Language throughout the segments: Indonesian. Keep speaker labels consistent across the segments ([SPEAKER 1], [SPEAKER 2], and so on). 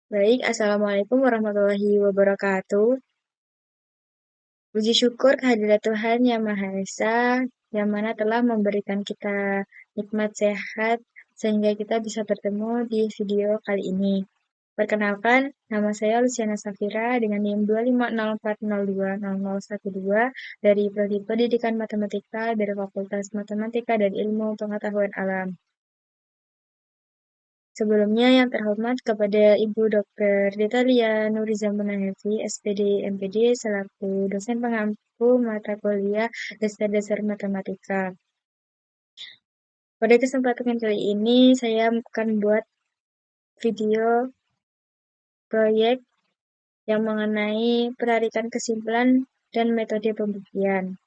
[SPEAKER 1] Baik, Assalamualaikum warahmatullahi wabarakatuh. Puji syukur kehadirat Tuhan Yang Maha Esa, yang mana telah memberikan kita nikmat sehat, sehingga kita bisa bertemu di video kali ini. Perkenalkan, nama saya Luciana Safira dengan NIM 25040200012 dari Prodi Pendidikan Matematika dari Fakultas Matematika dan Ilmu Pengetahuan Alam. Sebelumnya yang terhormat kepada Ibu Dr. Detalia Nuriza Munahefi, SPD MPD, selaku dosen pengampu mata kuliah Dasar-Dasar Matematika. Pada kesempatan kali ini, saya akan buat video proyek yang mengenai penarikan kesimpulan dan metode pembuktian.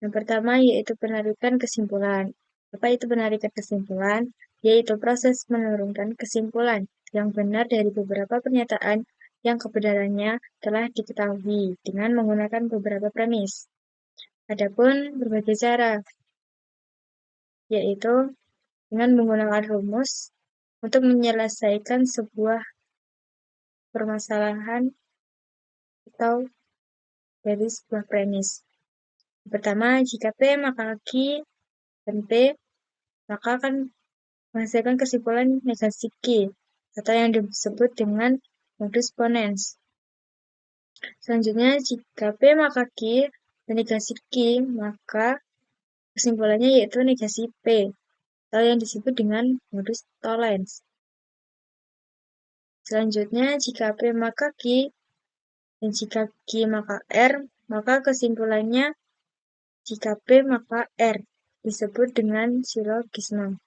[SPEAKER 1] Yang pertama yaitu penarikan kesimpulan. Apa itu penarikan kesimpulan? Yaitu proses menurunkan kesimpulan yang benar dari beberapa pernyataan yang kebenarannya telah diketahui dengan menggunakan beberapa premis. Adapun berbagai cara, yaitu dengan menggunakan rumus untuk menyelesaikan sebuah permasalahan atau dari sebuah premis. Pertama, jika P maka Q dan P maka akan menghasilkan kesimpulan negasi Q, atau yang disebut dengan modus ponens. Selanjutnya, jika P maka Q dan negasi Q, maka kesimpulannya yaitu negasi P, atau yang disebut dengan modus tollens. Selanjutnya, jika P maka Q dan jika Q maka R, maka kesimpulannya jika P maka R, disebut dengan silogisme.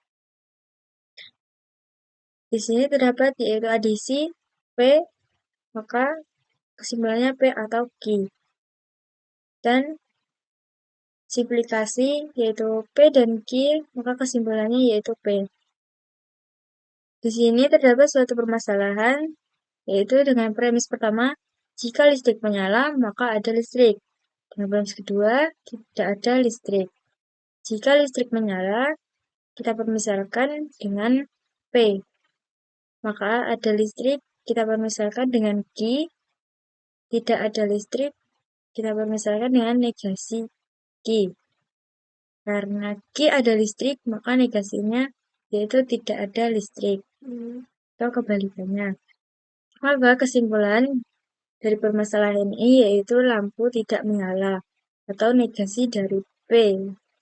[SPEAKER 1] Di sini terdapat yaitu adisi P, maka kesimpulannya P atau Q. Dan simplikasi yaitu P dan Q, maka kesimpulannya yaitu P. Di sini terdapat suatu permasalahan, yaitu dengan premis pertama, jika listrik menyala, maka ada listrik. Dengan premis kedua, tidak ada listrik. Jika listrik menyala, kita permisalkan dengan P. Maka ada listrik, kita permisalkan dengan Q. Tidak ada listrik, kita permisalkan dengan negasi Q. Karena Q ada listrik, maka negasinya yaitu tidak ada listrik. Atau kebalikannya. Maka kesimpulan dari permasalahan ini yaitu lampu tidak menyala, atau negasi dari P,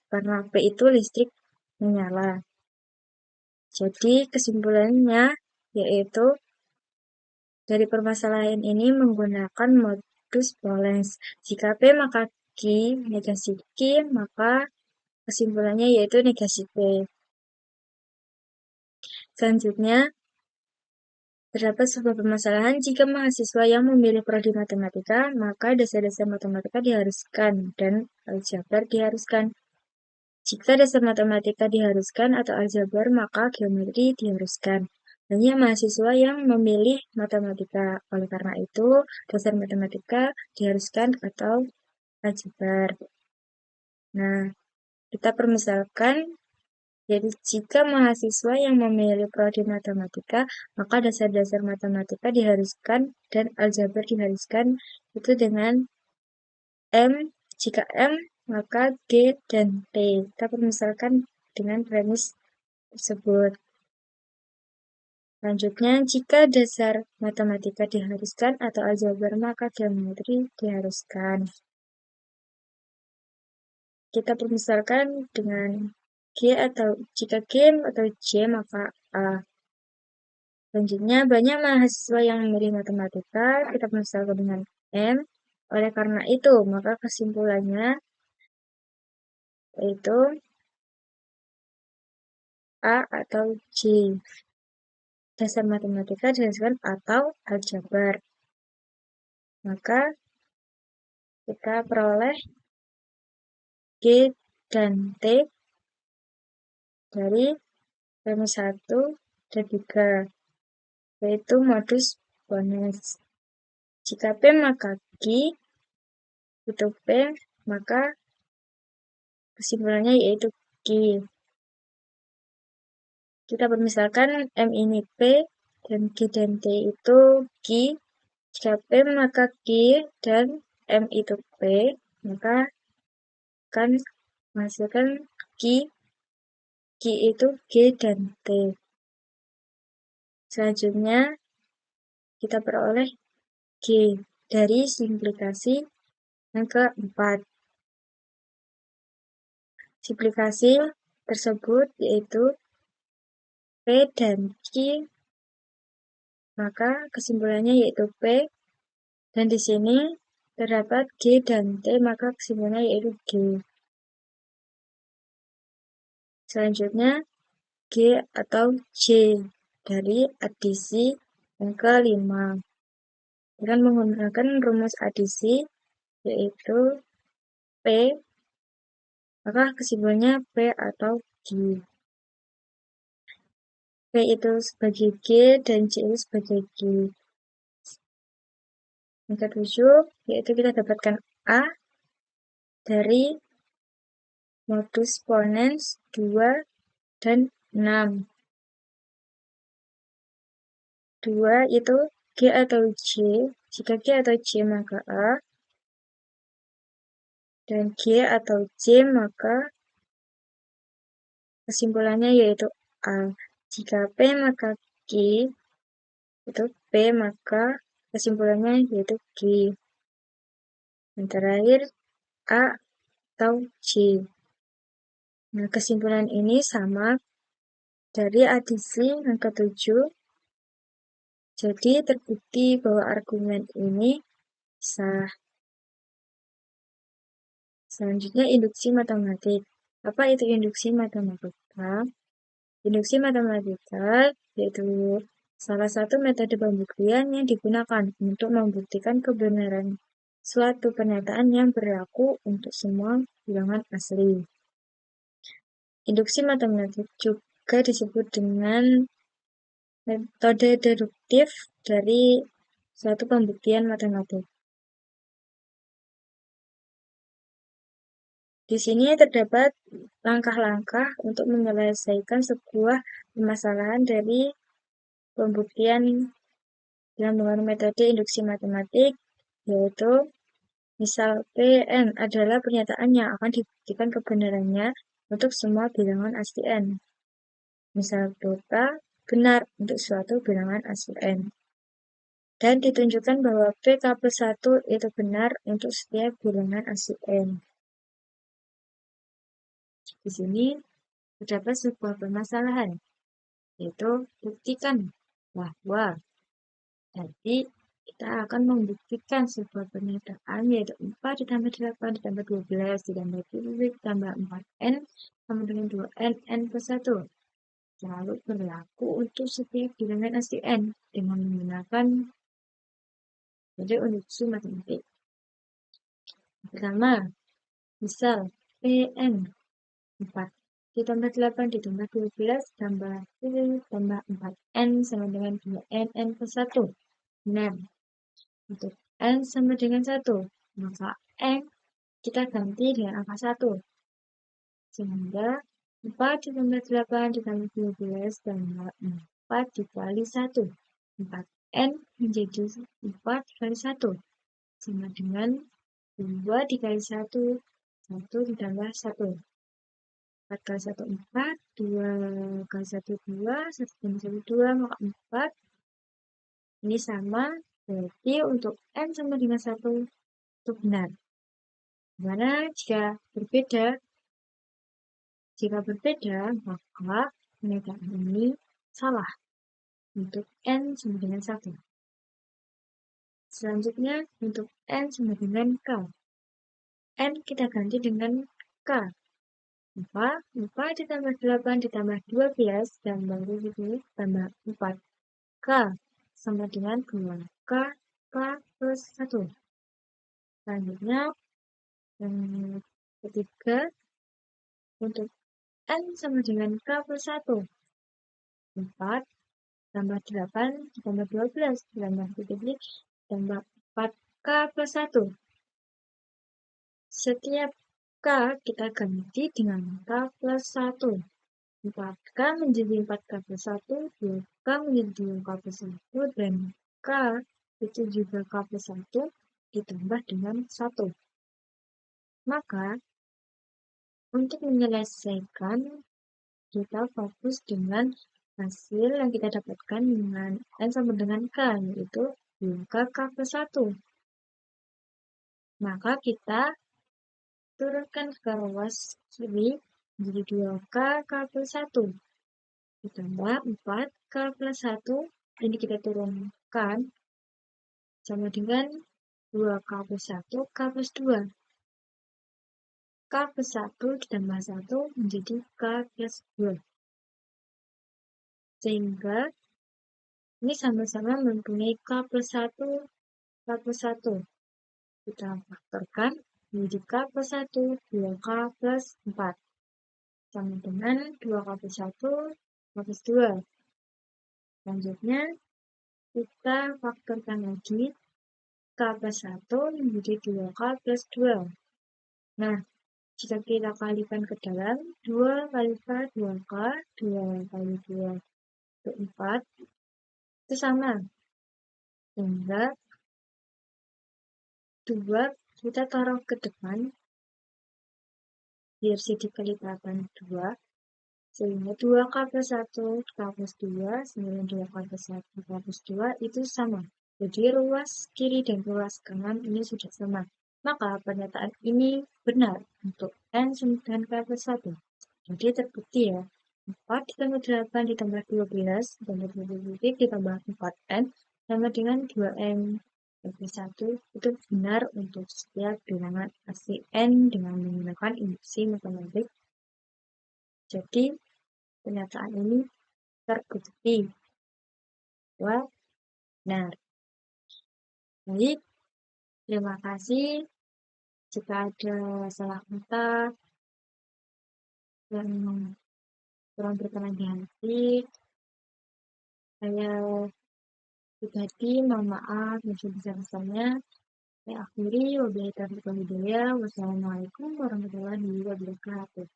[SPEAKER 1] karena P itu listrik menyala. Jadi kesimpulannya yaitu dari permasalahan ini menggunakan modus ponens. Jika P maka Q, negasi Q, maka kesimpulannya yaitu negasi P. Selanjutnya, terdapat sebuah permasalahan jika mahasiswa yang memilih prodi matematika, maka dasar-dasar matematika diharuskan dan aljabar diharuskan. Jika dasar matematika diharuskan atau aljabar, maka geometri diharuskan. Hanya mahasiswa yang memilih matematika. Oleh karena itu, dasar matematika diharuskan atau aljabar. Nah, kita permisalkan, jadi jika mahasiswa yang memilih prodi matematika, maka dasar-dasar matematika diharuskan dan aljabar diharuskan itu dengan M. Jika M, maka G dan T. Kita permisalkan dengan premis tersebut. Selanjutnya, jika dasar matematika diharuskan atau aljabar, maka geometri diharuskan. Kita permisalkan dengan G atau jika G atau J, maka A. Selanjutnya, banyak mahasiswa yang memilih matematika, kita permisalkan dengan M. Oleh karena itu, maka kesimpulannya yaitu A atau J. Dasar matematika diharuskan atau aljabar. Maka kita peroleh G dan T dari premis 1 dan 3, yaitu modus ponens. Jika P maka Q, itu P, maka kesimpulannya yaitu Q. Kita permisalkan M ini P dan G dan T itu Q. Jika P maka Q dan M itu P, maka akan menghasilkan Q itu G dan T. Selanjutnya kita peroleh G dari simplikasi yang keempat. Simplikasi tersebut yaitu P dan Q, maka kesimpulannya yaitu P, dan di sini terdapat G dan T, maka kesimpulannya yaitu G. Selanjutnya G atau J dari adisi yang kelima. Dengan menggunakan rumus adisi yaitu P, maka kesimpulannya P atau G. P itu sebagai G dan J itu sebagai G. Yang ketujuh, yaitu kita dapatkan A dari modus ponens 2 dan 6. 2 itu G atau J, jika G atau J maka A, dan G atau J maka kesimpulannya yaitu A. Jika P maka G, itu P maka kesimpulannya yaitu G. Yang terakhir A atau J. Nah, kesimpulan ini sama dari adisi yang ketujuh. Jadi terbukti bahwa argumen ini sah. Selanjutnya induksi matematik. Apa itu induksi matematika? Induksi matematika yaitu salah satu metode pembuktian yang digunakan untuk membuktikan kebenaran suatu pernyataan yang berlaku untuk semua bilangan asli. Induksi matematik juga disebut dengan metode deduktif dari suatu pembuktian matematik. Di sini terdapat langkah-langkah untuk menyelesaikan sebuah permasalahan dari pembuktian dengan menggunakan metode induksi matematik, yaitu misal Pn adalah pernyataan yang akan dibuktikan kebenarannya untuk semua bilangan asli n. Misal delta benar untuk suatu bilangan asli n. Dan ditunjukkan bahwa PK plus 1 itu benar untuk setiap bilangan asli n. Di sini terdapat sebuah permasalahan, yaitu buktikan bahwa jadi kita akan membuktikan sebuah pernyataan yaitu 4 ditambah 8 ditambah 12 ditambah 7 ditambah 4n sama dengan 2n, n plus 1. Selalu berlaku untuk setiap bilangan asli n dengan menggunakan metode induksi matematik. Pertama, misal Pn 4 ditambah 8 ditambah 12 tambah 7 tambah 4n sama dengan 2n, n plus 1. Benar. Untuk n sama dengan 1, maka n kita ganti dengan angka 1. Sehingga 4 ditambah 8 ditambah 12 tambah 4 dikali 1. 4n menjadi 4 dikali 1. Sama dengan 2 dikali 1, 1 ditambah 1. 4 kali 1, 4, 2 kali 1, 2, 1 tambah 1, 2, maka 4. Ini sama, berarti untuk n sama dengan 1 itu benar. Dimana jika berbeda, maka pernyataan ini salah untuk n sama dengan 1. Selanjutnya, untuk n sama dengan k. N kita ganti dengan k. 4 ditambah 8 ditambah 12 tambah 7 tambah 4. K sama dengan 2. K plus 1. Selanjutnya, yang ketiga, untuk n sama dengan k plus 1. 4 tambah 8 ditambah 12 ditambah 7 tambah 4k plus 1. Setiap k kita ganti dengan k plus 1. 4K menjadi 4K plus 1, 2K menjadi 2K plus 1, dan K itu juga K plus 1 ditambah dengan 1. Maka, untuk menyelesaikan, kita fokus dengan hasil yang kita dapatkan dengan N sama dengan K, yaitu 2K K plus 1. Maka kita turunkan ke ruas kiri menjadi 2K K plus 1. Ditambah 4K plus 1, ini kita turunkan sama dengan 2K plus 1, K plus 2. K plus 1 ditambah 1 menjadi K plus 2. Sehingga ini sama-sama mempunyai K plus 1, K plus 1. Kita faktorkan menjadi K plus 1, 2K plus 4. Sama dengan 2K plus 1, K plus 2. Selanjutnya, kita faktorkan lagi K plus 1 menjadi 2K plus 2. Nah, jika kita kalikan ke dalam, 2 kali K, 2K, 2 kali 2, itu 4. Itu sama. Sehingga 2 kita taruh ke depan, biar jadi kelipatan 2. Sehingga 2K plus 1, K plus 2, sehingga 2K plus 1, K plus 2 itu sama. Jadi ruas kiri dan ruas kanan ini sudah sama. Maka pernyataan ini benar untuk N sama dengan K plus 1. Jadi terbukti ya, 4 ditambah 8 ditambah 12 ditambah 20 ditambah 4N sama dengan 2N plus 1 itu benar untuk setiap bilangan asli N dengan menggunakan induksi matematik. Jadi pernyataan ini terbukti bahwa benar. Baik, terima kasih. Jika ada salah kata yang kurang berkenan di hati, saya pribadi mohon maaf yang sebesar-besarnya. Saya akhiri, wabillahi taufiq wal hidayah. Wassalamualaikum warahmatullahi wabarakatuh.